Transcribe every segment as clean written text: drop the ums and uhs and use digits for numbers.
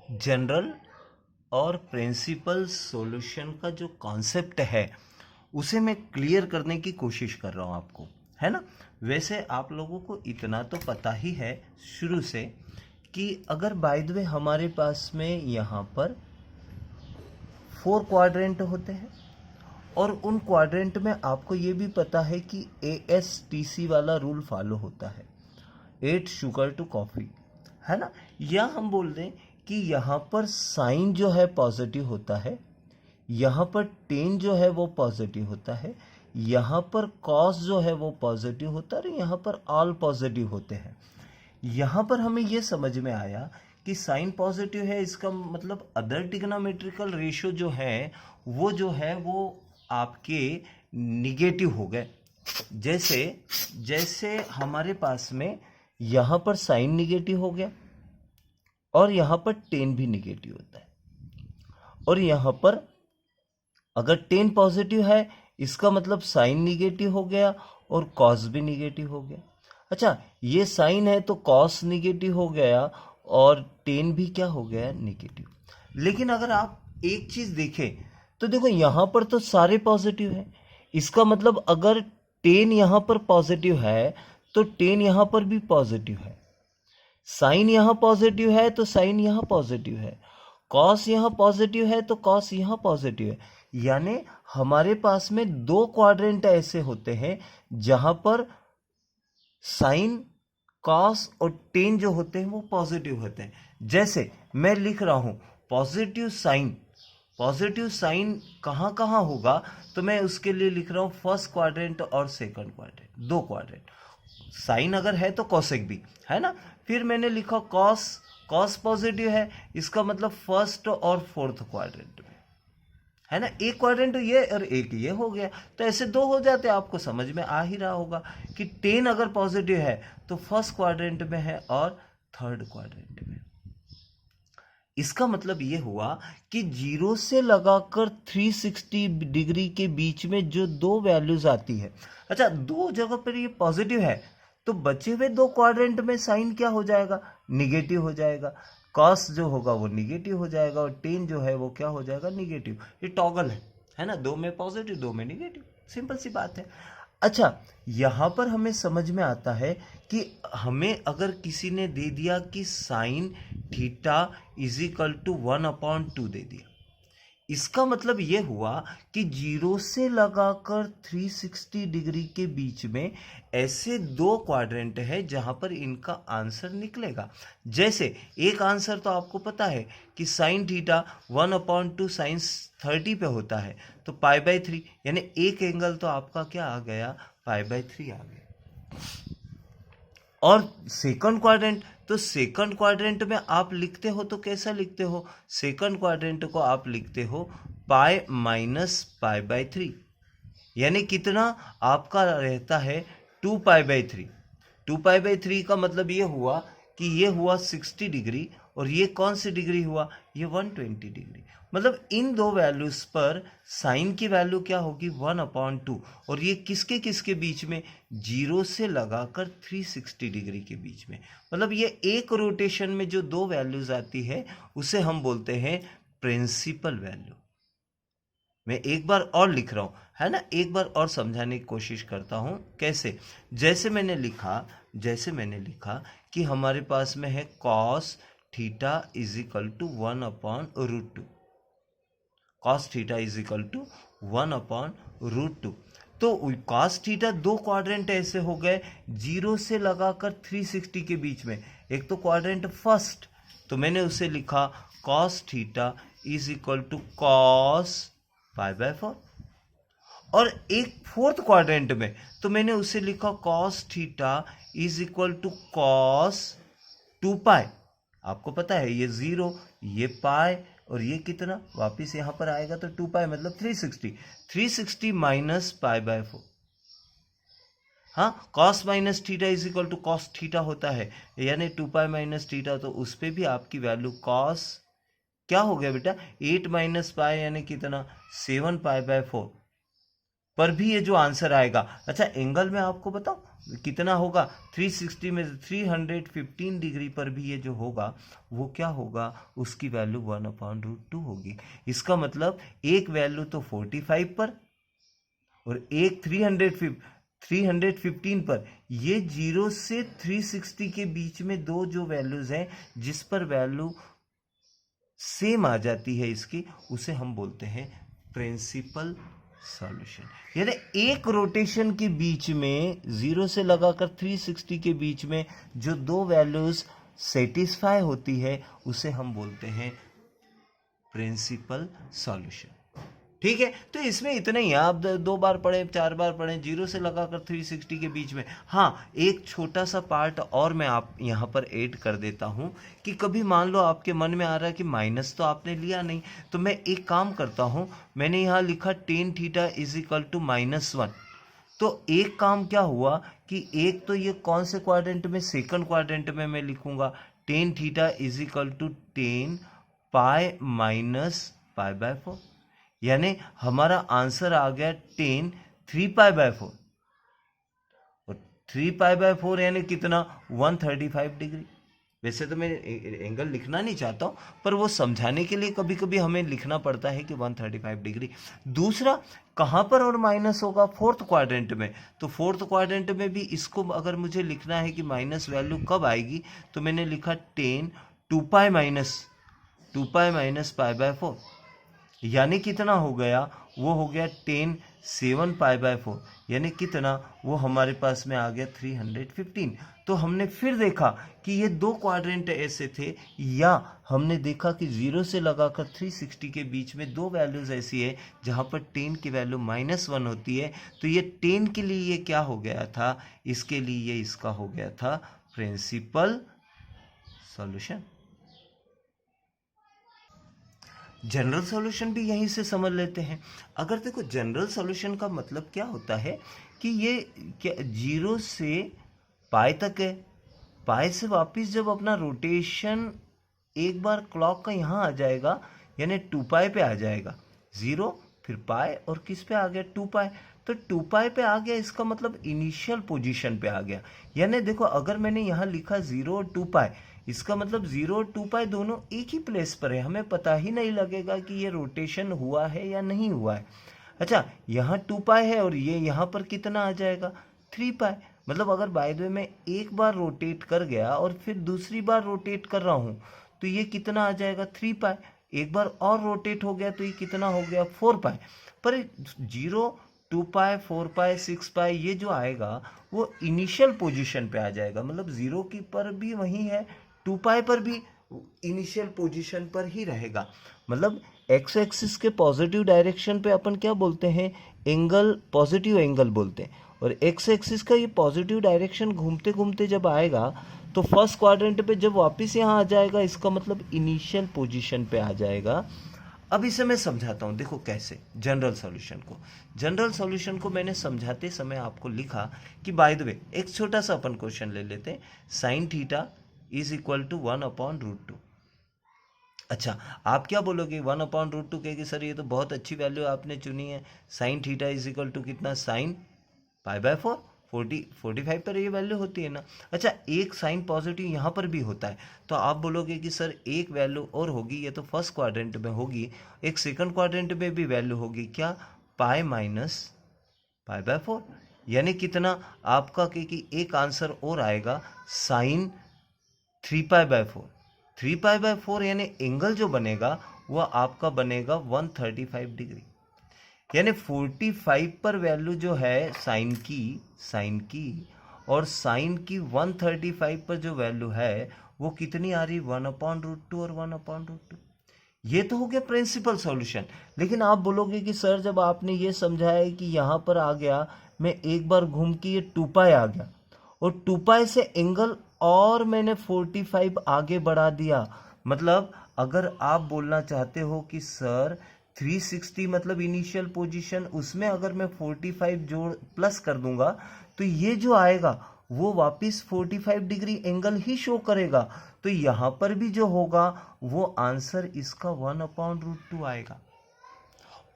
General और principal solution का जो कॉन्सेप्ट है उसे मैं क्लियर करने की कोशिश कर रहा हूँ आपको, है ना। वैसे आप लोगों को इतना तो पता ही है शुरू से कि अगर बाय द वे हमारे पास में यहाँ पर 4 क्वाड्रेंट होते हैं और उन क्वाड्रेंट में आपको ये भी पता है कि ASTC वाला रूल फॉलो होता है, 8 शुगर टू कॉफ़ी, है ना। या हम बोल दें कि यहाँ पर साइन जो है पॉजिटिव होता है, यहाँ पर टेन जो है वो पॉजिटिव होता है, यहाँ पर कॉस जो है वो पॉजिटिव होता है और यहाँ पर ऑल पॉजिटिव होते हैं। यहाँ पर हमें ये समझ में आया कि साइन पॉजिटिव है, इसका मतलब अदर ट्रिग्नोमेट्रिकल रेशियो जो है वो आपके निगेटिव हो गए। जैसे जैसे हमारे पास में यहाँ पर साइन निगेटिव हो गया और यहाँ पर टेन भी निगेटिव होता है, और यहाँ पर अगर टेन पॉजिटिव है इसका मतलब साइन निगेटिव हो गया और कॉस भी निगेटिव हो गया। अच्छा, ये साइन है तो कॉस निगेटिव हो गया और टेन भी क्या हो गया, निगेटिव। लेकिन अगर आप एक चीज देखें तो देखो यहाँ पर तो सारे पॉजिटिव हैं, इसका मतलब अगर टेन यहाँ पर पॉजिटिव है तो टेन यहाँ पर भी पॉजिटिव है, साइन यहाँ पॉजिटिव है तो साइन यहाँ पॉजिटिव है, कॉस यहाँ पॉजिटिव है तो कॉस यहाँ पॉजिटिव है। यानी हमारे पास में 2 क्वाड्रेंट ऐसे होते हैं जहां पर साइन, कॉस और टेन जो होते हैं वो पॉजिटिव होते हैं। जैसे मैं लिख रहा हूं पॉजिटिव साइन कहां कहां होगा, तो मैं उसके लिए लिख रहा हूं फर्स्ट क्वाड्रेंट और सेकंड क्वाड्रेंट, 2 क्वाड्रेंट। साइन अगर है तो कॉसेक भी, है ना। फिर मैंने लिखा कॉस पॉजिटिव है, इसका मतलब फर्स्ट और फोर्थ क्वाड्रेंट में, है ना। एक क्वाड्रेंट ये और एक ये हो गया, तो ऐसे 2 हो जाते हैं। आपको समझ में आ ही रहा होगा कि 10 अगर पॉजिटिव है तो फर्स्ट क्वाड्रेंट में है और थर्ड क्वाड्रेंट में। इसका मतलब ये हुआ कि 0 से लगाकर 360 डिग्री के बीच में जो 2 वैल्यूज आती है, अच्छा 2 जगह पर ये पॉजिटिव है तो बचे हुए 2 क्वाड्रेंट में साइन क्या हो जाएगा, निगेटिव हो जाएगा, कॉस जो होगा वो निगेटिव हो जाएगा और टेन जो है वो क्या हो जाएगा, निगेटिव। ये टॉगल है ना, 2 में पॉजिटिव 2 में निगेटिव, सिंपल सी बात है। अच्छा, यहां पर हमें समझ में आता है कि हमें अगर किसी ने दे दिया कि sine theta is equal to 1/2 दे दिया, इसका मतलब ये हुआ कि 0 से लगाकर 360 डिग्री के बीच में ऐसे 2 क्वाड्रेंट है जहां पर इनका आंसर निकलेगा। जैसे एक आंसर तो आपको पता है कि साइन थीटा 1/2 साइन 30 पे होता है, तो π/3, यानी एक एंगल तो आपका क्या आ गया, π/3 आ गया। और सेकंड क्वाड्रेंट, तो सेकंड क्वाड्रेंट में आप लिखते हो तो कैसा लिखते हो, सेकंड क्वाड्रेंट को आप लिखते हो पाई माइनस π/3, यानी कितना आपका रहता है 2π/3। 2π/3 का मतलब ये हुआ कि ये हुआ 60 डिग्री और ये कौन सी डिग्री हुआ, ये 120 डिग्री। मतलब इन 2 वैल्यूज पर साइन की वैल्यू क्या होगी, 1/2, और ये किसके किसके बीच में, 0 से लगाकर 360 डिग्री के बीच में। मतलब ये एक रोटेशन में जो 2 वैल्यूज आती है उसे हम बोलते हैं प्रिंसिपल वैल्यू। मैं एक बार और लिख रहा हूं, है ना, एक बार और समझाने की कोशिश करता हूं। कैसे, जैसे मैंने लिखा कि हमारे पास में है cos theta is equal to 1/√2, cos theta is equal to 1/√2। तो कॉस थीटा 2 क्वाड्रेंट ऐसे हो गए 0 से लगाकर 360 के बीच में। एक तो क्वाड्रेंट फर्स्ट, तो मैंने उसे लिखा cos theta is equal to cos π/4, और एक फोर्थ क्वाड्रेंट में तो मैंने उसे लिखा cos theta is equal to cos 2π। आपको पता है ये 0, ये पाई और ये कितना वापिस यहां पर आएगा, तो 2π मतलब 360 माइनस π/4। हाँ, cos minus theta is equal to cos theta होता है, यानी 2π माइनस थीटा, तो उस पर भी आपकी वैल्यू कॉस क्या हो गया बेटा, 8 माइनस पाई यानी कितना, 7π/4 पर भी ये जो आंसर आएगा। अच्छा, एंगल में आपको बताओ, कितना होगा 360 में 315 डिग्री पर भी ये जो होगा वो क्या होगा, उसकी वैल्यू 1/√2 होगी। इसका मतलब एक वैल्यू तो 45 पर और एक 315 पर। ये 0 से 360 के बीच में दो जो वैल्यूज हैं जिस पर वैल्यू सेम आ जाती है इसकी, उसे हम बोलते हैं प्रिंसिपल सॉल्यूशन। यानी एक रोटेशन के बीच में 0 से लगाकर 360 के बीच में जो दो वैल्यूज सेटिस्फाई होती है उसे हम बोलते हैं प्रिंसिपल सॉल्यूशन। ठीक है, तो इसमें इतना ही, आप 2 बार पढ़े 4 बार पढ़े 0 से लगाकर 360 के बीच में। हाँ, एक छोटा सा पार्ट और मैं आप यहाँ पर ऐड कर देता हूँ कि कभी मान लो आपके मन में आ रहा है कि माइनस तो आपने लिया नहीं, तो मैं एक काम करता हूँ, मैंने यहाँ लिखा tan theta is equal to -1। तो एक काम क्या हुआ कि एक तो ये कौन से क्वाड्रेंट में, सेकंड क्वाड्रेंट में मैं लिखूंगा tan theta is equal to tan pi minus π/4, यानी हमारा आंसर आ गया tan 3π/4 और 3π/4 यानी कितना 135 डिग्री। वैसे तो मैं एंगल लिखना नहीं चाहता हूँ, पर वो समझाने के लिए कभी कभी हमें लिखना पड़ता है कि 135 डिग्री। दूसरा, कहाँ पर और माइनस होगा, फोर्थ क्वाड्रेंट में। तो फोर्थ क्वाड्रेंट में भी इसको अगर मुझे लिखना है कि माइनस वैल्यू कब आएगी, तो मैंने लिखा tan 2π माइनस π/4, यानी कितना हो गया, वो हो गया tan 7π/4, यानी कितना, वो हमारे पास में आ गया 315। तो हमने फिर देखा कि ये दो क्वाड्रेंट ऐसे थे, या हमने देखा कि 0 से लगाकर 360 के बीच में दो वैल्यूज ऐसी है जहाँ पर tan की वैल्यू -1 होती है। तो ये tan के लिए ये क्या हो गया था, इसके लिए ये इसका हो गया था प्रिंसिपल सॉल्यूशन। जनरल सॉल्यूशन भी यहीं से समझ लेते हैं। अगर देखो, जनरल सॉल्यूशन का मतलब क्या होता है कि ये क्या 0 से पाई तक है, पाई से वापस जब अपना रोटेशन एक बार क्लॉक का यहाँ आ जाएगा, यानी 2π पे आ जाएगा, 0 फिर पाई और किस पे आ गया 2π। तो 2π पे आ गया, इसका मतलब इनिशियल पोजीशन पे आ गया। यानी देखो, अगर मैंने यहाँ लिखा 0 और 2π, इसका मतलब 0 और 2π दोनों एक ही प्लेस पर है, हमें पता ही नहीं लगेगा कि ये रोटेशन हुआ है या नहीं हुआ है। अच्छा, यहाँ 2π है और ये यहाँ पर कितना आ जाएगा 3π। मतलब अगर बाय द वे मैं एक बार रोटेट कर गया और फिर दूसरी बार रोटेट कर रहा हूँ, तो ये कितना आ जाएगा 3π। एक बार और रोटेट हो गया तो ये कितना हो गया 4π। पर 0, 2π, 4π, 6π ये जो आएगा वो इनिशियल पोजीशन पे आ जाएगा। मतलब 0 की पर भी वही है, 2π पर भी इनिशियल पोजीशन पर ही रहेगा। मतलब एक्स एक्सिस के पॉजिटिव डायरेक्शन पे अपन क्या बोलते हैं, एंगल, पॉजिटिव एंगल बोलते हैं। और एक्स एक्सिस का ये पॉजिटिव डायरेक्शन घूमते घूमते जब आएगा तो फर्स्ट क्वाड्रेंट पे जब वापस यहाँ आ जाएगा, इसका मतलब इनिशियल पोजीशन पे आ जाएगा। अब इसे मैं समझाता हूँ, देखो कैसे। जनरल सॉल्यूशन को मैंने समझाते समय आपको लिखा कि बाय द वे एक छोटा सा अपन क्वेश्चन ले लेते हैं, sin theta is equal to 1/√2। अच्छा, आप क्या बोलोगे 1/√2 कहेगी सर ये तो बहुत अच्छी वैल्यू आपने चुनी है, sin theta is equal to कितना, sin π/4, 45 पर ये वैल्यू होती है ना। अच्छा, एक साइन पॉजिटिव यहाँ पर भी होता है, तो आप बोलोगे कि सर एक वैल्यू और होगी, ये तो फर्स्ट क्वाड्रेंट में होगी, एक सेकंड क्वाड्रेंट में भी वैल्यू होगी, क्या, पाई माइनस π/4, यानी कितना आपका कि एक आंसर और आएगा साइन 3π/4। 3π/4 यानी एंगल जो बनेगा वह आपका बनेगा 135 डिग्री। यानी 45 पर वैल्यू जो है साइन की और साइन की 135 पर जो वैल्यू है वो कितनी आ रही, 1/√2 और 1/√2। ये तो हो गया प्रिंसिपल सॉल्यूशन। लेकिन आप बोलोगे कि सर जब आपने ये समझाया कि यहाँ पर आ गया, मैं एक बार घूम के ये 2π आ गया और 2π से एंगल और मैंने 45 आगे बढ़ा दिया। मतलब अगर आप बोलना चाहते हो कि सर 360 मतलब इनिशियल पोजीशन, उसमें अगर मैं 45 जोड़ प्लस कर दूंगा तो ये जो आएगा वो वापस 45 डिग्री एंगल ही शो करेगा। तो यहाँ पर भी जो होगा वो आंसर इसका 1/√2 आएगा।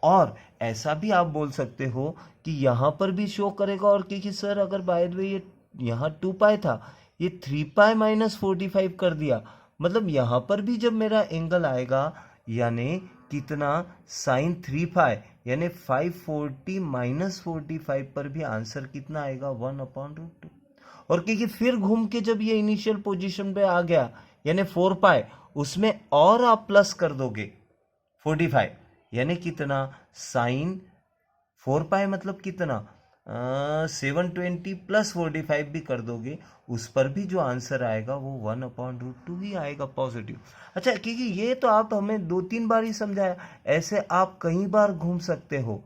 और ऐसा भी आप बोल सकते हो कि यहाँ पर भी शो करेगा, और क्योंकि सर अगर बाय द वे ये यहाँ 2 पाई था, ये 3 पाई माइनस 45 कर दिया। मतलब यहाँ पर भी जब मेरा एंगल आएगा यानी कितना, साइन 3 पाई, यानी 540 माइनस 45 पर भी आंसर कितना आएगा, 1/√2। और क्योंकि फिर घूम के जब ये इनिशियल पोजीशन पे आ गया यानी 4 पाई, उसमें और आप प्लस कर दोगे 45, यानी कितना, साइन 4 पाई मतलब कितना, 720 प्लस 45 भी कर दोगे, उस पर भी जो आंसर आएगा वो 1/√2 ही आएगा पॉजिटिव। अच्छा, क्योंकि ये तो आप हमें 2-3 बार ही समझाया, ऐसे आप कई बार घूम सकते हो,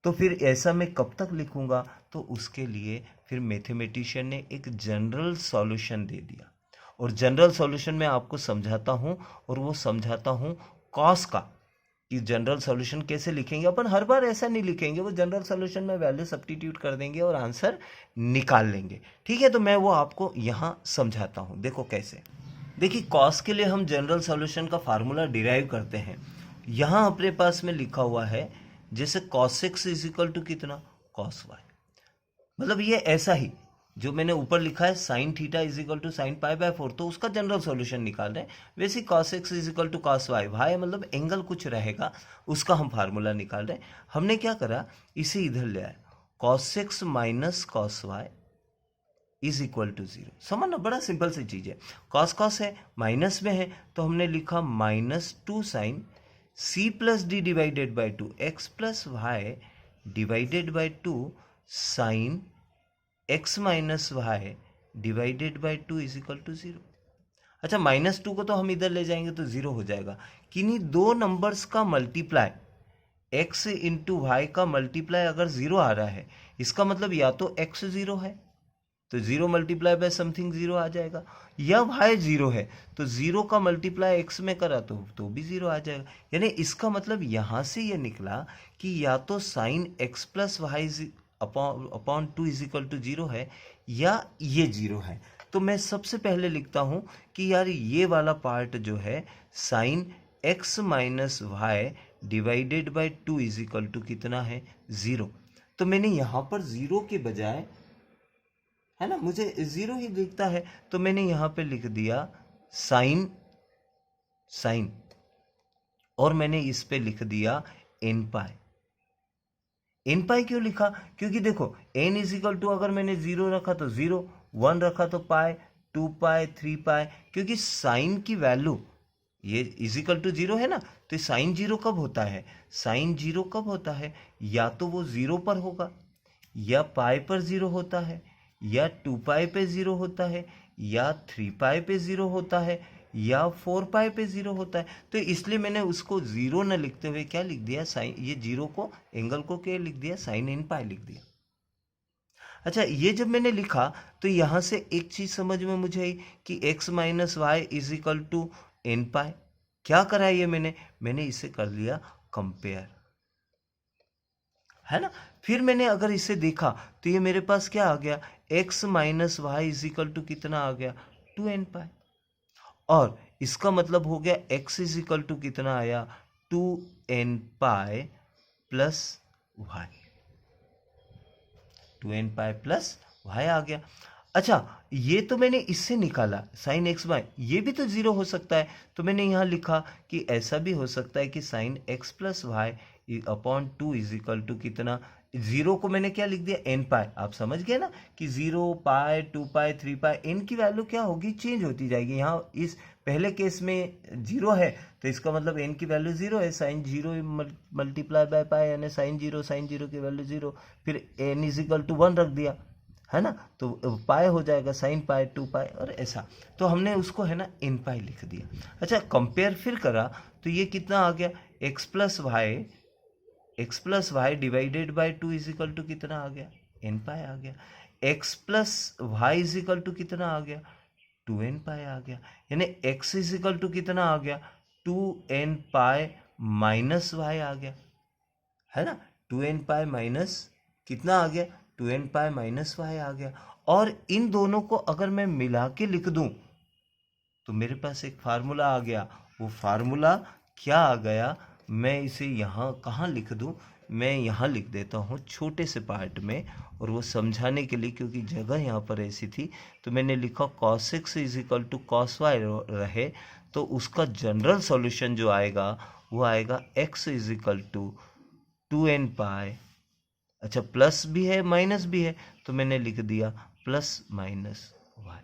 तो फिर ऐसा मैं कब तक लिखूंगा। तो उसके लिए फिर मैथमेटिशियन ने एक जनरल सॉल्यूशन दे दिया, और जनरल सॉल्यूशन में आपको समझाता हूँ, और वो समझाता हूँ कॉस का, कि जनरल सॉल्यूशन कैसे लिखेंगे। अपन हर बार ऐसा नहीं लिखेंगे, वो जनरल सॉल्यूशन में वैल्यू सब्स्टिट्यूट कर देंगे और आंसर निकाल लेंगे। ठीक है, तो मैं वो आपको यहाँ समझाता हूँ। देखो कैसे। देखिए, कॉस के लिए हम जनरल सॉल्यूशन का फार्मूला डिराइव करते हैं। यहाँ अपने पास में लिखा हुआ है, जैसे cos x is equal to कितना, cos y। मतलब ये ऐसा ही जो मैंने ऊपर लिखा है sine theta is equal to sine pi by 4, तो उसका जनरल सॉल्यूशन निकाल रहे हैं। वैसे cos x is equal to cos y, भाई मतलब एंगल कुछ रहेगा, उसका हम फार्मूला निकाल रहे हैं। हमने क्या करा, इसे इधर ले आए, cos x minus cos y is equal to 0। समझना, बड़ा सिंपल सी चीज है। cos cos है, माइनस में है, तो हमने लिखा -2 sine c plus d divided by 2 x plus y divided by 2 sine x minus y divided by 2 is equal to 0। अच्छा, -2 को तो हम इधर ले जाएंगे तो 0 हो जाएगा। किन्हीं दो नंबर्स का मल्टीप्लाई, x इंटू वाई का मल्टीप्लाई अगर 0 आ रहा है, इसका मतलब या तो x 0 है तो 0 मल्टीप्लाई बाय समथिंग 0 आ जाएगा, या y 0 है तो 0 का मल्टीप्लाई x में करा तो भी 0 आ जाएगा। यानी इसका मतलब यहाँ से ये निकला कि या तो sine x plus y upon 2 is equal to 0 है, या ये 0 है। तो मैं सबसे पहले लिखता हूँ कि यार ये वाला पार्ट जो है sine x minus y divided by 2 is equal to कितना है, 0। तो मैंने यहाँ पर 0 के बजाय, है ना, मुझे 0 ही दिखता है, तो मैंने यहां पे लिख दिया साइन, और मैंने इस पे लिख दिया n पाई। n पाई क्यों लिखा, क्योंकि देखो n इज इक्वल टू, अगर मैंने 0 रखा तो 0, 1 रखा तो पाई, 2 पाई, 3 पाई, क्योंकि साइन की वैल्यू ये इज इक्वल टू 0 है ना, तो साइन 0 कब होता है, साइन 0 कब होता है, या तो वो 0 पर होगा, या पाई पर 0 होता है, या 2 पाई पे 0 होता है, या 3 पाई पे 0 होता है, या 4 पाई पे 0 होता है। तो इसलिए मैंने उसको 0 न लिखते हुए क्या लिख दिया, साइन, ये 0 को, एंगल को क्या लिख दिया, साइन n पाई लिख दिया। अच्छा, ये जब मैंने लिखा तो यहां से एक चीज समझ में मुझे आई कि x minus y is equal to n pi. क्या करा ये मैंने इसे कर लिया कंपेयर, है ना। फिर मैंने अगर इसे देखा तो ये मेरे पास क्या आ गया, x minus y is equal to कितना आ गया, 2n पाई। और इसका मतलब हो गया x इज इक्वल टू कितना आया, 2n pi plus y, 2n pi plus y आ गया। अच्छा, ये तो मैंने इससे निकाला साइन एक्स वाई, ये भी तो 0 हो सकता है, तो मैंने यहाँ लिखा कि ऐसा भी हो सकता है कि sine x plus y upon 2 is equal to कितना, 0 को मैंने क्या लिख दिया, n पाई। आप समझ गए ना कि 0 पाई, 2 पाई, 3 पाई, n की वैल्यू क्या होगी, चेंज होती जाएगी। यहाँ इस पहले केस में 0 है तो इसका मतलब n की वैल्यू 0 है, साइन 0 मल्टीप्लाई बाय पाई यानी साइन 0 की वैल्यू 0, फिर n इज इक्वल टू 1 रख दिया, है ना, तो पाई हो जाएगा साइन पाई, 2 पाई, और ऐसा। तो हमने उसको है ना n पाई लिख दिया। अच्छा, कंपेयर फिर करा तो ये कितना आ गया, x plus y divided by 2 is equal to कितना आ गया, n पाई आ गया। x plus y is equal to कितना आ गया, 2n पाई आ गया। यानी x इज इक्वल टू कितना आ गया, 2n पाई माइनस वाई आ गया, है ना, 2n पाई माइनस कितना आ गया, 2n पाई माइनस वाई आ गया। और इन दोनों को अगर मैं मिला के लिख दूं तो मेरे पास एक फार्मूला आ गया। वो फार्मूला क्या आ गया, मैं इसे यहाँ कहाँ लिख दूं, मैं यहाँ लिख देता हूँ छोटे से पार्ट में, और वो समझाने के लिए, क्योंकि जगह यहाँ पर ऐसी थी तो मैंने लिखा cos x is equal to cos y रहे, तो उसका जनरल सॉल्यूशन जो आएगा वो आएगा x is equal to 2n pi, अच्छा प्लस भी है माइनस भी है तो मैंने लिख दिया प्लस माइनस y।